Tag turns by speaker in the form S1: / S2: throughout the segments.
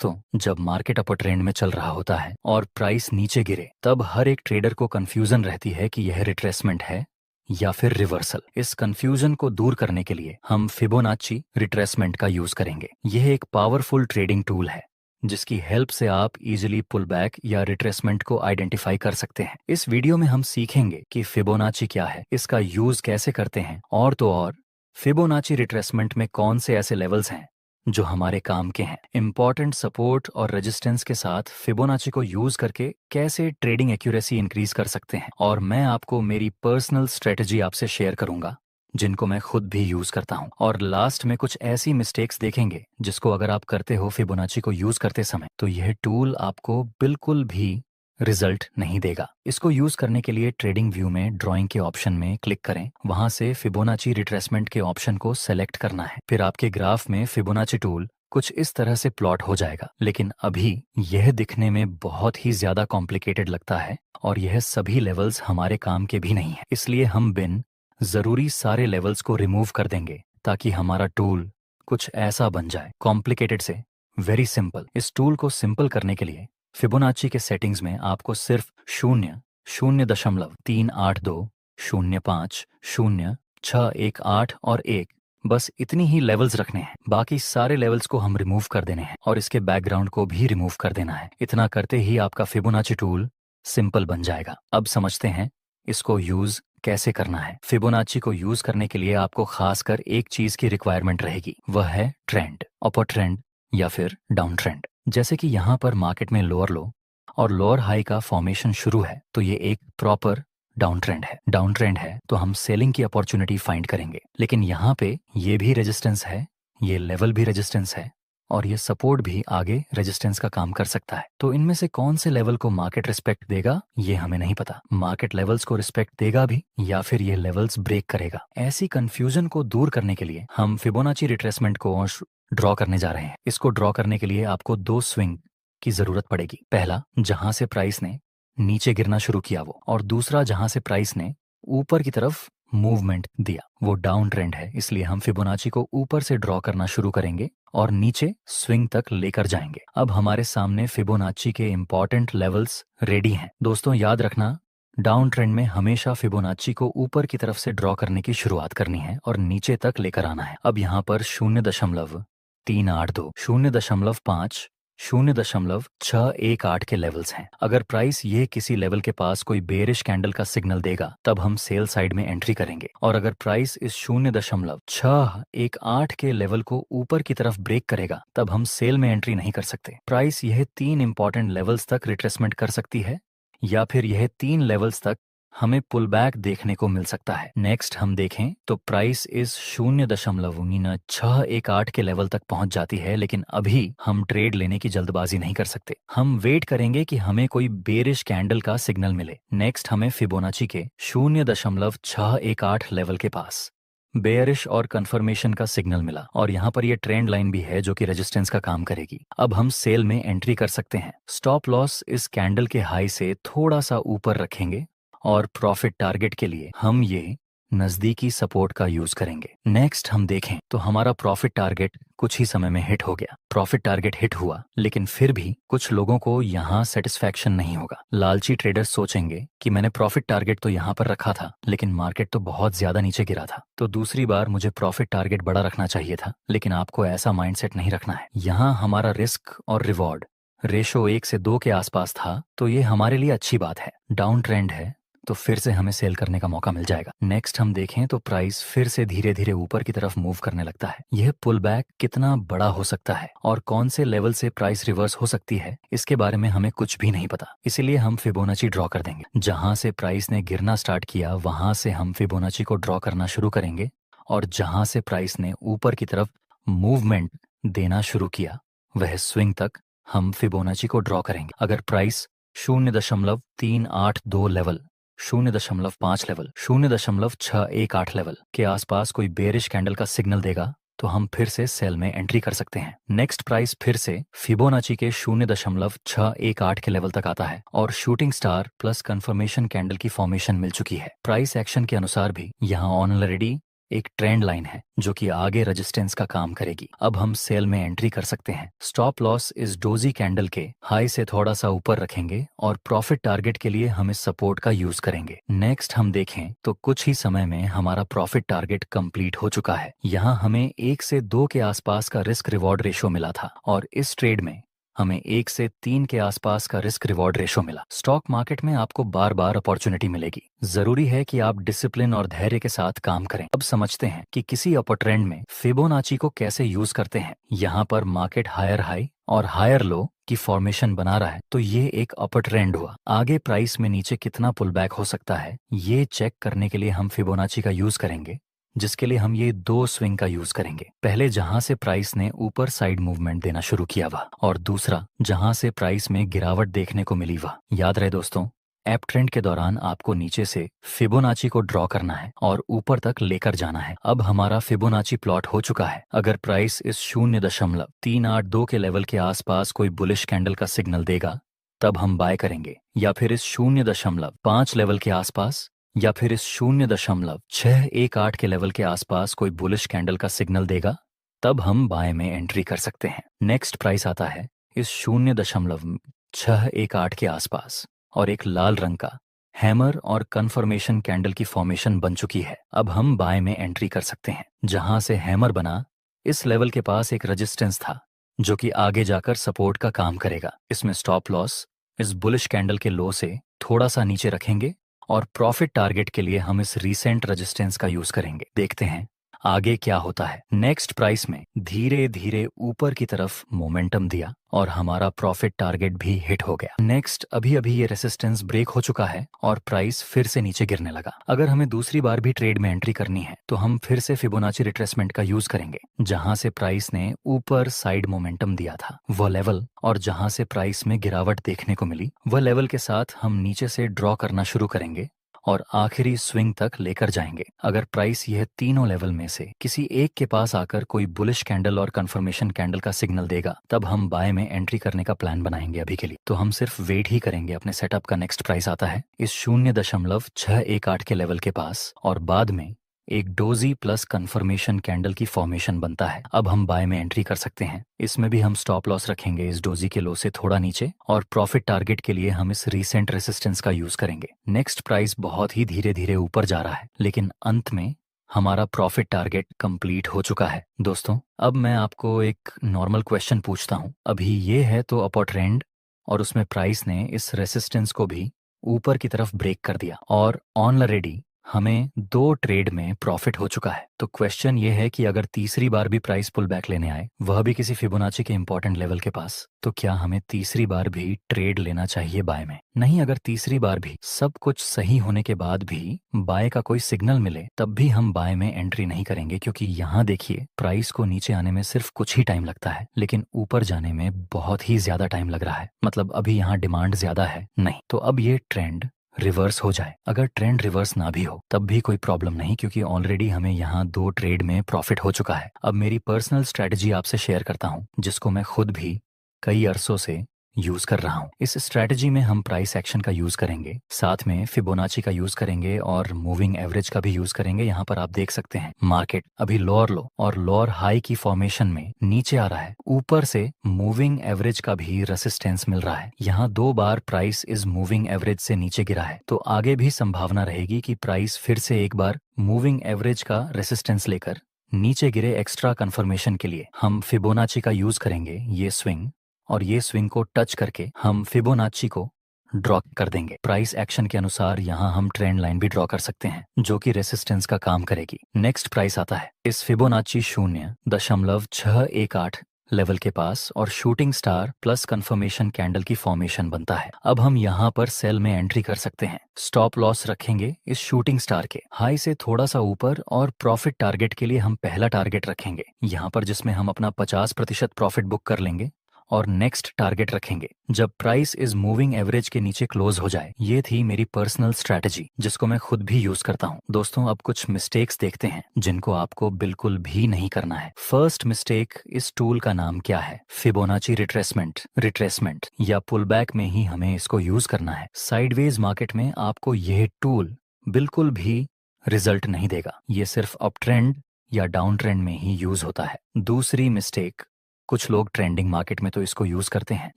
S1: दोस्तों, जब मार्केट अपर ट्रेंड में चल रहा होता है और प्राइस नीचे गिरे तब हर एक ट्रेडर को कंफ्यूजन रहती है कि यह रिट्रेसमेंट है या फिर रिवर्सल। इस कंफ्यूजन को दूर करने के लिए हम फिबोनाची रिट्रेसमेंट का यूज करेंगे। यह एक पावरफुल ट्रेडिंग टूल है जिसकी हेल्प से आप इजीली पुल बैक या रिट्रेसमेंट को आइडेंटिफाई कर सकते हैं। इस वीडियो में हम सीखेंगे कि फिबोनाची क्या है, इसका यूज कैसे करते हैं और तो और फिबोनाची रिट्रेसमेंट में कौन से ऐसे लेवल्स हैं जो हमारे काम के हैं। इंपॉर्टेंट सपोर्ट और रेजिस्टेंस के साथ फिबोनाची को यूज करके कैसे ट्रेडिंग एक्यूरेसी इंक्रीज कर सकते हैं, और मैं आपको मेरी पर्सनल स्ट्रेटजी आपसे शेयर करूंगा जिनको मैं खुद भी यूज करता हूं। और लास्ट में कुछ ऐसी मिस्टेक्स देखेंगे जिसको अगर आप करते हो फिबोनाची को यूज करते समय तो यह टूल आपको बिल्कुल भी रिजल्ट नहीं देगा। इसको यूज करने के लिए ट्रेडिंग व्यू में ड्राइंग के ऑप्शन में क्लिक करें, वहां से फिबोनाची रिट्रेसमेंट के ऑप्शन को सेलेक्ट करना है। फिर आपके ग्राफ में फिबोनाची टूल कुछ इस तरह से प्लॉट हो जाएगा, लेकिन अभी यह दिखने में बहुत ही ज्यादा कॉम्प्लिकेटेड लगता है और यह सभी लेवल्स हमारे काम के भी नहीं है। इसलिए हम बिन जरूरी सारे लेवल्स को रिमूव कर देंगे ताकि हमारा टूल कुछ ऐसा बन जाए, कॉम्प्लिकेटेड से वेरी सिंपल। इस टूल को सिंपल करने के लिए फिबोनाची के सेटिंग्स में आपको सिर्फ 0.382 05 0 6 1 8 और 1 बस इतनी ही लेवल्स रखने हैं। बाकी सारे लेवल्स को हम रिमूव कर देने हैं और इसके बैकग्राउंड को भी रिमूव कर देना है। इतना करते ही आपका फिबोनाची टूल सिंपल बन जाएगा। अब समझते हैं इसको यूज कैसे करना है। फिबोनाची को यूज करने के लिए आपको खासकर एक चीज की रिक्वायरमेंट रहेगी, वह है ट्रेंड, अपर ट्रेंड या फिर डाउन ट्रेंड। जैसे कि यहाँ पर मार्केट में लोअर लो और लोअर हाई का फॉर्मेशन शुरू है तो ये एक प्रॉपर डाउन ट्रेंड है। डाउन ट्रेंड है तो हम सेलिंग की अपॉर्चुनिटी फाइंड करेंगे, लेकिन यहाँ पे ये भी रेजिस्टेंस है, ये लेवल भी रेजिस्टेंस है और ये सपोर्ट भी आगे रेजिस्टेंस का काम कर सकता है। तो इनमें से कौन से लेवल को मार्केट रिस्पेक्ट देगा ये हमें नहीं पता। मार्केट लेवल्स को रिस्पेक्ट देगा भी या फिर ये लेवल्स ब्रेक करेगा। ऐसी कंफ्यूजन को दूर करने के लिए हम फिबोनाची रिट्रेसमेंट को ड्रॉ करने जा रहे हैं। इसको ड्रॉ करने के लिए आपको दो स्विंग की जरूरत पड़ेगी। पहला जहां से प्राइस ने नीचे गिरना शुरू किया वो, और दूसरा जहां से प्राइस ने ऊपर की तरफ मूवमेंट दिया वो डाउन ट्रेंड है। इसलिए हम फिबोनाची को ऊपर से ड्रॉ करना शुरू करेंगे और नीचे स्विंग तक लेकर जाएंगे। अब हमारे सामने फिबोनाची के इंपॉर्टेंट लेवल्स रेडी हैं। दोस्तों याद रखना, डाउन ट्रेंड में हमेशा फिबोनाची को ऊपर की तरफ से ड्रॉ करने की शुरुआत करनी है और नीचे तक लेकर आना है। अब यहाँ पर 0.382 0.5 0.618 के लेवल्स हैं। अगर प्राइस ये किसी लेवल के पास कोई बेरिश कैंडल का सिग्नल देगा तब हम सेल साइड में एंट्री करेंगे, और अगर प्राइस इस 0.618 के लेवल को ऊपर की तरफ ब्रेक करेगा तब हम सेल में एंट्री नहीं कर सकते। प्राइस यह तीन इंपॉर्टेंट लेवल्स तक रिट्रेसमेंट कर सकती है या फिर यह तीन लेवल्स तक हमें पुल बैक देखने को मिल सकता है। नेक्स्ट हम देखें तो प्राइस इस 0.618 के लेवल तक पहुंच जाती है, लेकिन अभी हम ट्रेड लेने की जल्दबाजी नहीं कर सकते। हम वेट करेंगे कि हमें कोई बेरिश कैंडल का सिग्नल मिले। नेक्स्ट हमें फिबोनाची के 0.618 लेवल के पास बेयरिश और कंफर्मेशन का सिग्नल मिला और यहाँ पर ये ट्रेंड लाइन भी है जो कि रेजिस्टेंस का काम करेगी। अब हम सेल में एंट्री कर सकते हैं। स्टॉप लॉस इस कैंडल के हाई से थोड़ा सा ऊपर रखेंगे और प्रॉफिट टारगेट के लिए हम ये नजदीकी सपोर्ट का यूज करेंगे। नेक्स्ट हम देखें तो हमारा प्रॉफिट टारगेट कुछ ही समय में हिट हो गया। प्रॉफिट टारगेट हिट हुआ, लेकिन फिर भी कुछ लोगों को यहाँ सेटिस्फैक्शन नहीं होगा। लालची ट्रेडर्स सोचेंगे कि मैंने प्रॉफिट टारगेट तो यहाँ पर रखा था लेकिन मार्केट तो बहुत ज्यादा नीचे गिरा था, तो दूसरी बार मुझे प्रॉफिट टारगेट बड़ा रखना चाहिए था। लेकिन आपको ऐसा माइंडसेट नहीं रखना है। यहाँ हमारा रिस्क और रिवॉर्ड रेशो 1 से 2 के आसपास था, तो ये हमारे लिए अच्छी बात है। डाउन ट्रेंड है तो फिर से हमें सेल करने का मौका मिल जाएगा। नेक्स्ट हम देखें तो प्राइस फिर से धीरे धीरे ऊपर की तरफ मूव करने लगता है। यह पुल बैक कितना बड़ा हो सकता है और कौन से लेवल से प्राइस रिवर्स हो सकती है इसके बारे में हमें कुछ भी नहीं पता। इसीलिए हम फिबोनाची ड्रॉ कर देंगे। जहां से प्राइस ने गिरना स्टार्ट किया वहां से हम फिबोनाची को ड्रॉ करना शुरू करेंगे और जहां से प्राइस ने ऊपर की तरफ मूवमेंट देना शुरू किया वह स्विंग तक हम फिबोनाची को ड्रॉ करेंगे। अगर प्राइस 0.382 लेवल, 0.5 लेवल, 0.618 लेवल के आसपास कोई बेरिश कैंडल का सिग्नल देगा तो हम फिर से सेल में एंट्री कर सकते हैं। नेक्स्ट प्राइस फिर से फिबोनाची के 0.618 के लेवल तक आता है और shooting star plus confirmation candle की फॉर्मेशन मिल चुकी है। प्राइस एक्शन के अनुसार भी यहाँ ऑलरेडी एक ट्रेंड लाइन है जो कि आगे रेजिस्टेंस का काम करेगी। अब हम सेल में एंट्री कर सकते हैं। स्टॉप लॉस इस डोजी कैंडल के हाई से थोड़ा सा ऊपर रखेंगे और प्रॉफिट टारगेट के लिए हम इस सपोर्ट का यूज करेंगे। नेक्स्ट हम देखें तो कुछ ही समय में हमारा प्रॉफिट टारगेट कंप्लीट हो चुका है। यहाँ हमें 1 से 2 के आसपास का रिस्क रिवॉर्ड रेशो मिला था और इस ट्रेड में हमें 1 से 3 के आसपास का रिस्क रिवॉर्ड रेशो मिला। स्टॉक मार्केट में आपको बार बार अपॉर्चुनिटी मिलेगी, जरूरी है कि आप डिसिप्लिन और धैर्य के साथ काम करें। अब समझते हैं कि किसी अपर ट्रेंड में फिबोनाची को कैसे यूज करते हैं। यहाँ पर मार्केट हायर हाई और हायर लो की फॉर्मेशन बना रहा है, तो ये एक अपर ट्रेंड हुआ। आगे प्राइस में नीचे कितना पुल बैक हो सकता है ये चेक करने के लिए हम फिबोनाची का यूज करेंगे, जिसके लिए हम ये 2 स्विंग का यूज करेंगे। पहले जहां से प्राइस ने ऊपर साइड मूवमेंट देना शुरू किया हुआ, और दूसरा जहां से प्राइस में गिरावट देखने को मिली हुआ। याद रहे दोस्तों, एप ट्रेंड के दौरान आपको नीचे से फिबोनाची को ड्रॉ करना है और ऊपर तक लेकर जाना है। अब हमारा फिबोनाची प्लॉट हो चुका है। अगर प्राइस इस 0.382 के लेवल के आसपास कोई बुलिश कैंडल का सिग्नल देगा तब हम बाय करेंगे, या फिर इस 0.5 लेवल के आसपास, या फिर इस 0.618 के लेवल के आसपास कोई बुलिश कैंडल का सिग्नल देगा तब हम बाय में एंट्री कर सकते हैं। नेक्स्ट प्राइस आता है इस 0.618 के आसपास और एक लाल रंग का हैमर और कन्फर्मेशन कैंडल की फॉर्मेशन बन चुकी है। अब हम बाय में एंट्री कर सकते हैं। जहां से हैमर बना इस लेवल के पास एक रेजिस्टेंस था जो कि आगे जाकर सपोर्ट का काम करेगा। इसमें स्टॉप लॉस इस बुलिश कैंडल के लो से थोड़ा सा नीचे रखेंगे और प्रॉफिट टारगेट के लिए हम इस रीसेंट रेजिस्टेंस का यूज करेंगे। देखते हैं आगे क्या होता है। नेक्स्ट प्राइस में धीरे धीरे ऊपर की तरफ मोमेंटम दिया और हमारा प्रॉफिट टारगेट भी हिट हो गया। नेक्स्ट अभी अभी ये रेसिस्टेंस ब्रेक हो चुका है और प्राइस फिर से नीचे गिरने लगा। अगर हमें दूसरी बार भी ट्रेड में एंट्री करनी है तो हम फिर से फिबोनाची रिट्रेसमेंट का यूज करेंगे। जहां से प्राइस ने ऊपर साइड मोमेंटम दिया था वह लेवल, और जहां से प्राइस में गिरावट देखने को मिली वह लेवल के साथ हम नीचे से ड्रॉ करना शुरू करेंगे और आखिरी स्विंग तक लेकर जाएंगे। अगर प्राइस यह तीनों लेवल में से किसी एक के पास आकर कोई बुलिश कैंडल और कंफर्मेशन कैंडल का सिग्नल देगा तब हम बाय में एंट्री करने का प्लान बनाएंगे। अभी के लिए तो हम सिर्फ वेट ही करेंगे। अपने सेटअप का नेक्स्ट प्राइस आता है इस 0.618 के लेवल के पास और बाद में एक डोजी प्लस कंफर्मेशन कैंडल की फॉर्मेशन बनता है। अब हम बाय में एंट्री कर सकते हैं। इसमें भी हम स्टॉप लॉस रखेंगे इस डोजी के लो से थोड़ा नीचे और प्रॉफिट टारगेट के लिए हम इस रीसेंट रेसिस्टेंस का यूज करेंगे। नेक्स्ट प्राइस बहुत ही धीरे धीरे ऊपर जा रहा है, लेकिन अंत में हमारा प्रॉफिट टारगेट कंप्लीट हो चुका है। दोस्तों, अब मैं आपको एक नॉर्मल क्वेश्चन पूछता हूँ। अभी ये है तो अपर ट्रेंड और उसमें प्राइस ने इस रेसिस्टेंस को भी ऊपर की तरफ ब्रेक कर दिया और ऑलरेडी हमें 2 ट्रेड में प्रॉफिट हो चुका है। तो क्वेश्चन ये है कि अगर तीसरी बार भी प्राइस पुल बैक लेने आए, वह भी किसी फिबोनाची के इंपॉर्टेंट लेवल के पास, तो क्या हमें तीसरी बार भी ट्रेड लेना चाहिए बाय में? नहीं, अगर तीसरी बार भी सब कुछ सही होने के बाद भी बाय का कोई सिग्नल मिले तब भी हम बाय में एंट्री नहीं करेंगे, क्योंकि यहाँ देखिए प्राइस को नीचे आने में सिर्फ कुछ ही टाइम लगता है लेकिन ऊपर जाने में बहुत ही ज्यादा टाइम लग रहा है। मतलब अभी यहाँ डिमांड ज्यादा है नहीं। तो अब ये ट्रेंड रिवर्स हो जाए, अगर ट्रेंड रिवर्स ना भी हो तब भी कोई प्रॉब्लम नहीं, क्योंकि ऑलरेडी हमें यहाँ 2 ट्रेड में प्रॉफिट हो चुका है। अब मेरी पर्सनल स्ट्रेटजी आपसे शेयर करता हूँ जिसको मैं खुद भी कई अरसों से यूज कर रहा हूँ। इस स्ट्रेटजी में हम प्राइस एक्शन का यूज करेंगे, साथ में फिबोनाची का यूज करेंगे और मूविंग एवरेज का भी यूज करेंगे। यहाँ पर आप देख सकते हैं मार्केट अभी लोअर लो और लोअर हाई की फॉर्मेशन में नीचे आ रहा है। ऊपर से मूविंग एवरेज का भी रेसिस्टेंस मिल रहा है। यहाँ 2 बार प्राइस इस मूविंग एवरेज से नीचे गिरा है, तो आगे भी संभावना रहेगी कि प्राइस फिर से एक बार मूविंग एवरेज का रेसिस्टेंस लेकर नीचे गिरे। एक्स्ट्रा कंफर्मेशन के लिए हम फिबोनाची का यूज करेंगे ये स्विंग, और ये स्विंग को टच करके हम फिबोनाची को ड्रॉ कर देंगे। प्राइस एक्शन के अनुसार यहाँ हम ट्रेंड लाइन भी ड्रॉ कर सकते हैं जो कि रेसिस्टेंस का काम करेगी। नेक्स्ट प्राइस आता है इस फिबोनाची 0.618 लेवल के पास और shooting star plus confirmation candle की फॉर्मेशन बनता है। अब हम यहाँ पर सेल में एंट्री कर सकते हैं। स्टॉप लॉस रखेंगे इस शूटिंग स्टार के हाई से थोड़ा सा ऊपर और प्रॉफिट टारगेट के लिए हम पहला टारगेट रखेंगे यहाँ पर, जिसमें हम अपना 50% प्रॉफिट बुक कर लेंगे और नेक्स्ट टारगेट रखेंगे जब प्राइस इस मूविंग एवरेज के नीचे क्लोज हो जाए। ये थी मेरी पर्सनल स्ट्रैटेजी जिसको मैं खुद भी यूज करता हूँ। दोस्तों, अब कुछ मिस्टेक्स देखते हैं जिनको आपको बिल्कुल भी नहीं करना है। फर्स्ट मिस्टेक, इस टूल का नाम क्या है? फिबोनाची रिट्रेसमेंट या पुल बैक में ही हमें इसको यूज करना है। साइडवेज मार्केट में आपको यह टूल बिल्कुल भी रिजल्ट नहीं देगा। ये सिर्फ अप ट्रेंड या डाउन ट्रेंड में ही यूज होता है। दूसरी मिस्टेक, कुछ लोग ट्रेंडिंग मार्केट में तो इसको यूज करते हैं,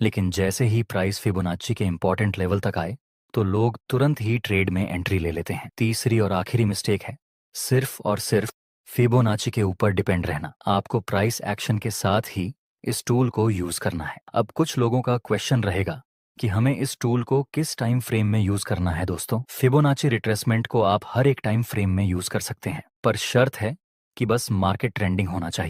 S1: लेकिन जैसे ही प्राइस फिबोनाची के इंपॉर्टेंट लेवल तक आए तो लोग तुरंत ही ट्रेड में एंट्री ले लेते हैं। तीसरी और आखिरी मिस्टेक है सिर्फ और सिर्फ फिबोनाची के ऊपर डिपेंड रहना। आपको प्राइस एक्शन के साथ ही इस टूल को यूज करना है। अब कुछ लोगों का क्वेश्चन रहेगा कि हमें इस टूल को किस टाइम फ्रेम में यूज करना है। दोस्तों, फिबोनाची रिट्रेसमेंट को आप हर एक टाइम फ्रेम में यूज कर सकते हैं, पर शर्त है कि बस मार्केट ट्रेंडिंग होना चाहिए।